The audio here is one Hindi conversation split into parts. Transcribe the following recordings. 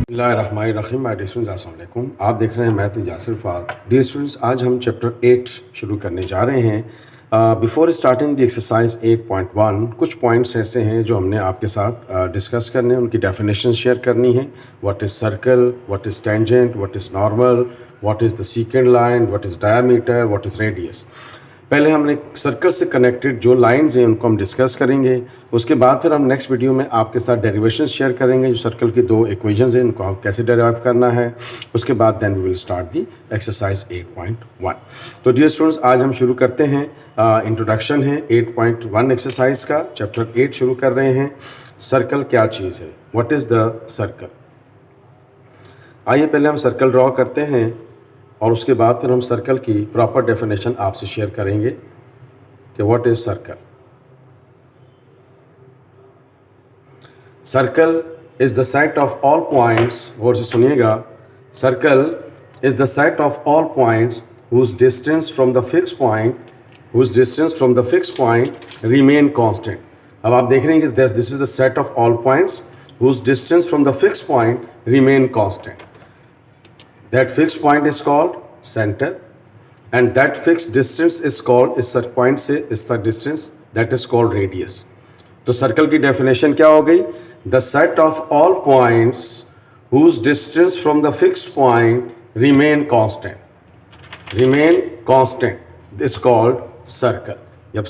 बिस्मिल्लाहिर्रहमानिर्रहीम। माय डियर स्टूडेंट्स, अस्सलाम वालेकुम। आप देख रहे हैं मैथ विद यासिर फात। डियर स्टूडेंट्स, आज हम चैप्टर 8 शुरू करने जा रहे हैं। बिफोर स्टार्टिंग द एक्सरसाइज 8.1 कुछ पॉइंट्स ऐसे हैं जो हमने आपके साथ डिस्कस करने हैं, उनकी डेफिनेशन शेयर करनी है। What is circle, what is tangent, what is normal, what is the second line, what is diameter, what is radius. पहले हमने सर्कल से कनेक्टेड जो लाइंस हैं उनको हम डिस्कस करेंगे। उसके बाद फिर हम नेक्स्ट वीडियो में आपके साथ डेरिवेशन शेयर करेंगे, जो सर्कल की दो इक्वेशंस हैं उनको कैसे डेराइव करना है। उसके बाद then we will start the exercise 8.1। तो डियर स्टूडेंट्स, आज हम शुरू करते हैं। इंट्रोडक्शन है 8.1 एक्सरसाइज का, चैप्टर 8 शुरू कर रहे हैं। सर्कल क्या चीज़ है, व्हाट इज़ द सर्कल। आइए पहले हम सर्कल ड्रॉ करते हैं और उसके बाद फिर हम सर्कल की प्रॉपर डेफिनेशन आपसे शेयर करेंगे कि what is circle. Circle is the set of all points, गौर से सुनिएगा, circle is the set of all points whose distance from the fix point remain constant. अब आप देख रहे हैं कि this is the set of all points whose distance from the fix point remain constant. That fixed point is called center, and that fixed distance is called, इस point से इसका distance, that is called radius. तो सर्कल की डेफिनेशन क्या हो गई? The set of all points whose distance from the fixed point remain constant is called circle. अब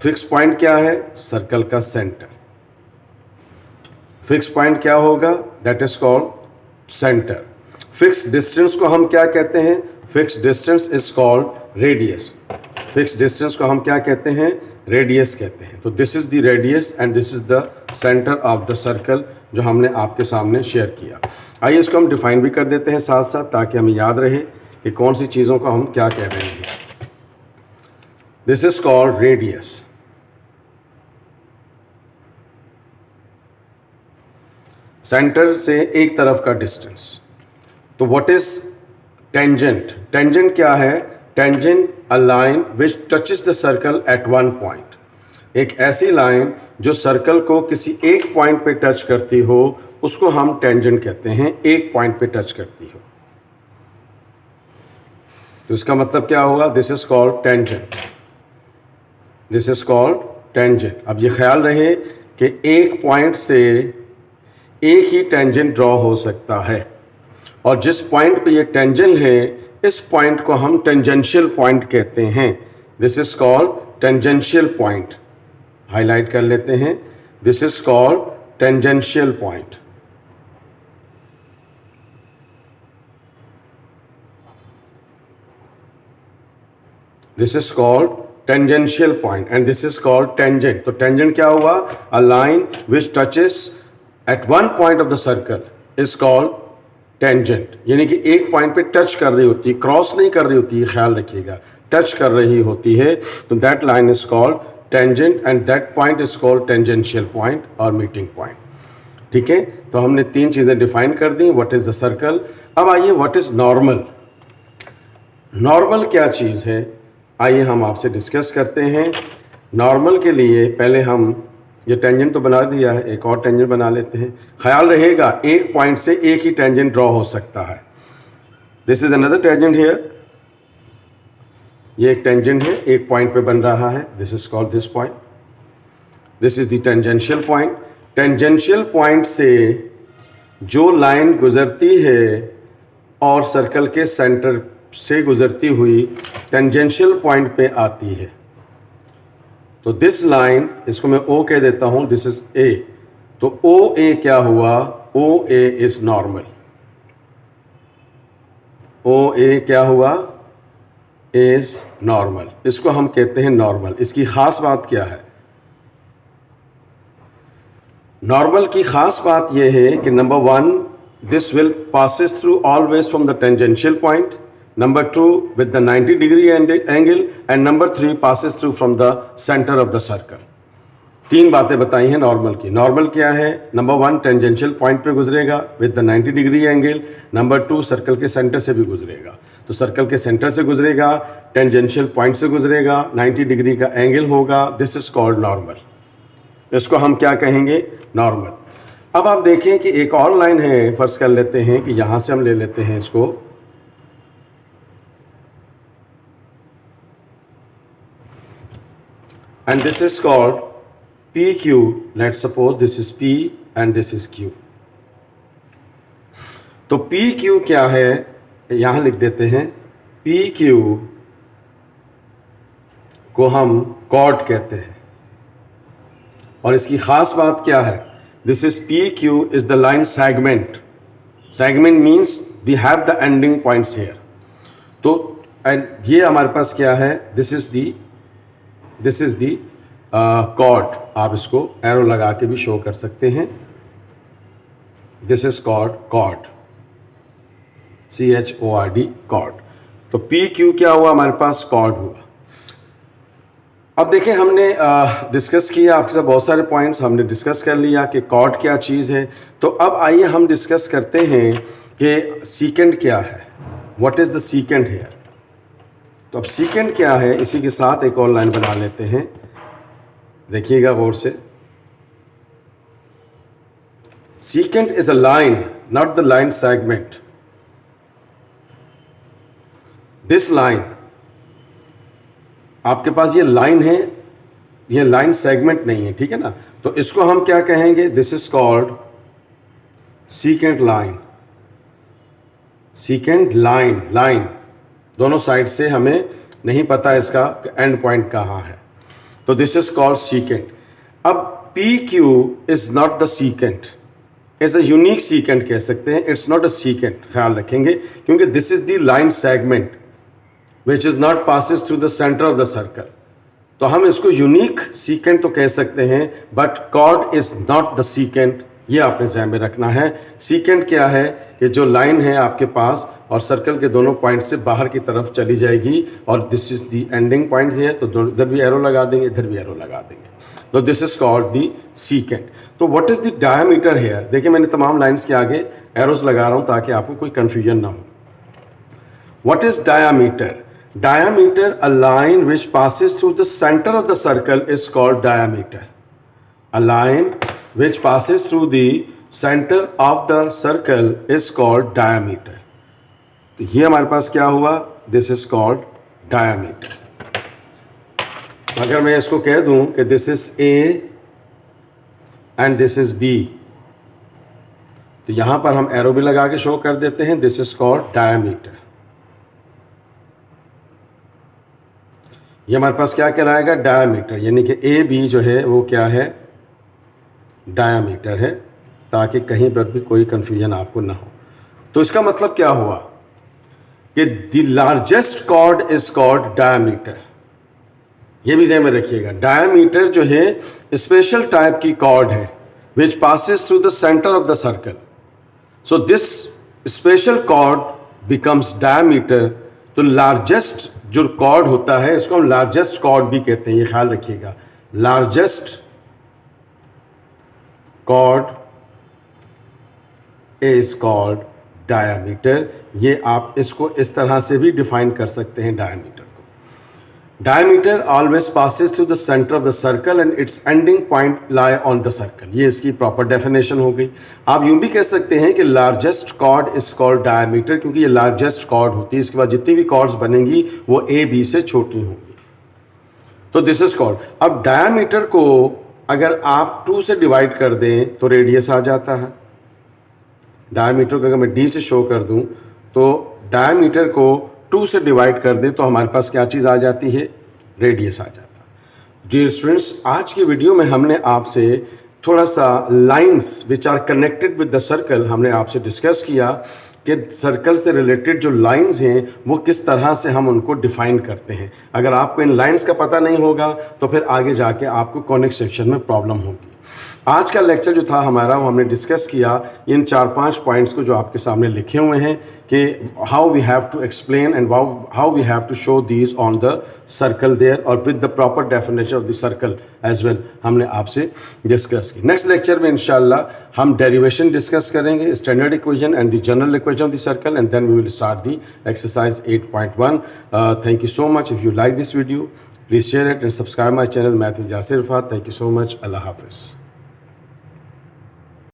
फिक्स पॉइंट क्या है? सर्कल का सेंटर. फिक्स पॉइंट क्या होगा? That is called centre. Fix distance को हम क्या कहते हैं? Fix distance is called radius. Fix distance को हम क्या कहते हैं? रेडियस कहते हैं. तो this is the radius and this is the center of the circle जो हमने आपके सामने शेयर किया. आइए इसको हम डिफाइन भी कर देते हैं साथ साथ, ताकि हमें याद रहे कि कौन सी चीज़ों को हम क्या कह रहे हैं. This is called radius. Centre से एक तरफ का डिस्टेंस. तो व्हाट इज टेंजेंट? टेंजेंट क्या है? Tangent a line which touches the circle eight one point. एक ऐसी लाइन जो सर्कल को किसी एक पॉइंट पे टच करती हो उसको हम टेंजेंट कहते हैं. एक पॉइंट पे टच करती हो तो इसका मतलब क्या होगा? This is called tangent. This is called tangent. अब ये ख्याल रहे कि एक पॉइंट से एक ही टेंजेंट ड्रॉ हो सकता है, और जिस पॉइंट पे ये टेंजेंट है इस पॉइंट को हम टेंजेंशियल पॉइंट कहते हैं. This is called tangential point. Highlight कर लेते हैं. This is called tangential point. This is called tangential point and this is called tangent. तो टेंजेंट क्या हुआ? A line which touches at one point of the circle is called tangent. यानी कि एक पॉइंट पे टच कर रही होती है, क्रॉस नहीं कर रही होती है, ख्याल रखिएगा, टच कर रही होती है. तो that line is called tangent and that point is called tangential point और मीटिंग पॉइंट. ठीक है, तो हमने तीन चीज़ें डिफाइन कर दी. What is the circle. अब आइए व्हाट इज नॉर्मल. नॉर्मल क्या चीज़ है, आइए हम आपसे डिस्कस करते हैं. नॉर्मल के लिए पहले हम ये टेंजेंट तो बना दिया है, एक और टेंजेंट बना लेते हैं. ख्याल रहेगा एक पॉइंट से एक ही टेंजेंट ड्रॉ हो सकता है. This is another tangent here. ये एक टेंजेंट है, एक पॉइंट पे बन रहा है. This is called this point. This is the tangential point. Tangential point से जो लाइन गुजरती है और सर्कल के सेंटर से गुजरती हुई टेंजेंशियल पॉइंट पे आती है. तो दिस लाइन, इसको मैं ओ कह देता हूं, दिस इज ए. तो ओ ए क्या हुआ? ओ ए इज नॉर्मल. ओ ए क्या हुआ? Is normal. इसको हम कहते हैं नॉर्मल. इसकी खास बात क्या है? नॉर्मल की खास बात यह है कि number one, this will passes through always from the tangential point. Number 2 with the 90-degree angle and number 3 passes through from the center of the circle. तीन बातें बताई हैं नॉर्मल की. नॉर्मल क्या है? नंबर 1 टेंजेंशियल पॉइंट पे गुजरेगा with the 90-degree angle. Number 2 circle के सेंटर से भी गुजरेगा. तो सर्कल के सेंटर से गुजरेगा, टेंजेंशियल पॉइंट से गुजरेगा, 90 डिग्री का एंगल होगा. This is called normal. इसको हम क्या कहेंगे? नॉर्मल. अब आप देखें कि एक और लाइन है, फर्ज कर लेते हैं कि यहां से हम ले लेते हैं इसको, and this is called P Q. Let's suppose this is P and this is Q. तो पी क्यू क्या है, यहां लिख देते हैं. पी क्यू को हम कॉर्ड कहते हैं, और इसकी खास बात क्या है, this is P Q is the line segment. Segment means we have the ending points here. तो ये हमारे पास क्या है, दिस इज दी कॉर्ड. आप इसको एरो लगा के भी शो कर सकते हैं. This is cord, CHORD, cord. तो पी क्यू क्या हुआ, हमारे पास कॉर्ड हुआ. अब देखें, हमने डिस्कस किया आपके साथ बहुत सारे पॉइंट्स हमने डिस्कस कर लिया कि कॉर्ड क्या चीज़ है. तो अब आइए हम डिस्कस करते हैं कि सीकेंड क्या है, what is the secant here. तो अब सीकेंड क्या है, इसी के साथ एक और लाइन बना लेते हैं. देखिएगा गौर से. सीकेंड is a line, not the line segment. This line, आपके पास ये लाइन है, ये लाइन सेगमेंट नहीं है, ठीक है ना. तो इसको हम क्या कहेंगे, this is called secant line. Secant line, line दोनों साइड से हमें नहीं पता इसका एंड पॉइंट कहाँ है, तो दिस इज कॉल्ड सीकेंट. अब P Q is not the secant, is a unique secant कह सकते हैं. इट्स नॉट अ सीकेंट, ख्याल रखेंगे, क्योंकि this is the line segment which is not passes through the center of the circle. तो हम इसको यूनिक सीकेंट तो कह सकते हैं, but chord is not the secant. ये आपने ध्यान में रखना है. सीकेंट क्या है कि जो लाइन है आपके पास और सर्कल के दोनों पॉइंट से बाहर की तरफ चली जाएगी, और this is the ending point है, तो इधर भी एरो लगा देंगे, इधर भी एरो लगा देंगे. तो this is called the secant. तो what is the diameter here. देखिए, मैंने तमाम लाइन्स के आगे एरोस लगा रहा हूँ ताकि आपको कोई कंफ्यूजन ना हो. What is diameter. Diameter, a line which passes through the center of the circle is called diameter. A line which passes through the center of the circle is called diameter. तो ये हमारे पास क्या हुआ, this is called diameter. अगर मैं इसको कह दूं कि this is A and this is B, तो यहां पर हम एरो भी लगा के शो कर देते हैं. this is called diameter. ये हमारे पास क्या कहलाएगा, डायामीटर. यानी कि ए बी जो है वो क्या है, डायामीटर है, ताकि कहीं पर भी कोई कंफ्यूजन आपको ना हो. तो इसका मतलब क्या हुआ कि the largest chord is called diameter. ये भी ध्यान में रखिएगा. डायामीटर जो है स्पेशल टाइप की कॉर्ड है which passes through the center of the circle. So this special chord becomes diameter. तो लार्जेस्ट जो कॉर्ड होता है इसको हम लार्जेस्ट कॉर्ड भी कहते हैं, ये ख्याल रखिएगा. Largest chord is called diameter. ये आप इसको इस तरह से भी डिफाइन कर सकते हैं डायामीटर को. Diameter always passes through the center of the circle and it's ending point lie on the circle. ये इसकी प्रॉपर डेफिनेशन हो गई. आप यूं भी कह सकते हैं कि largest chord is called diameter, क्योंकि ये लार्जेस्ट कॉर्ड होती है. इसके बाद जितनी भी कॉर्ड्स बनेंगी वो ए बी से छोटी होंगी. तो दिस इज कॉल्ड. अब डायमीटर को अगर आप 2 से डिवाइड कर दें तो रेडियस आ जाता है. डायमीटर को अगर मैं डी से शो कर दूं तो डायमीटर को 2 से डिवाइड कर दें तो हमारे पास क्या चीज़ आ जाती है, रेडियस आ जाता है. डियर स्टूडेंट्स, आज की वीडियो में हमने आपसे थोड़ा सा lines which are connected with the circle हमने आपसे डिस्कस किया कि सर्कल से रिलेटेड जो लाइंस हैं वो किस तरह से हम उनको डिफाइन करते हैं. अगर आपको इन लाइंस का पता नहीं होगा तो फिर आगे जाके आपको कॉनिक सेक्शन में प्रॉब्लम होगी. आज का लेक्चर जो था हमारा वो हमने डिस्कस किया इन 4-5 पॉइंट्स को जो आपके सामने लिखे हुए हैं कि how we have to explain and how we have to show these on the circle there और with the proper definition of the circle as well हमने आपसे डिस्कस की. नेक्स्ट लेक्चर में इंशाल्लाह हम डेरिवेशन डिस्कस करेंगे, standard equation and the general equation of the circle, and then we will start the exercise 8.1. Thank you so much. If you like this video please share it and subscribe my channel math with Yasir Irfat. Thank you so much. अल्लाह हाफिज़.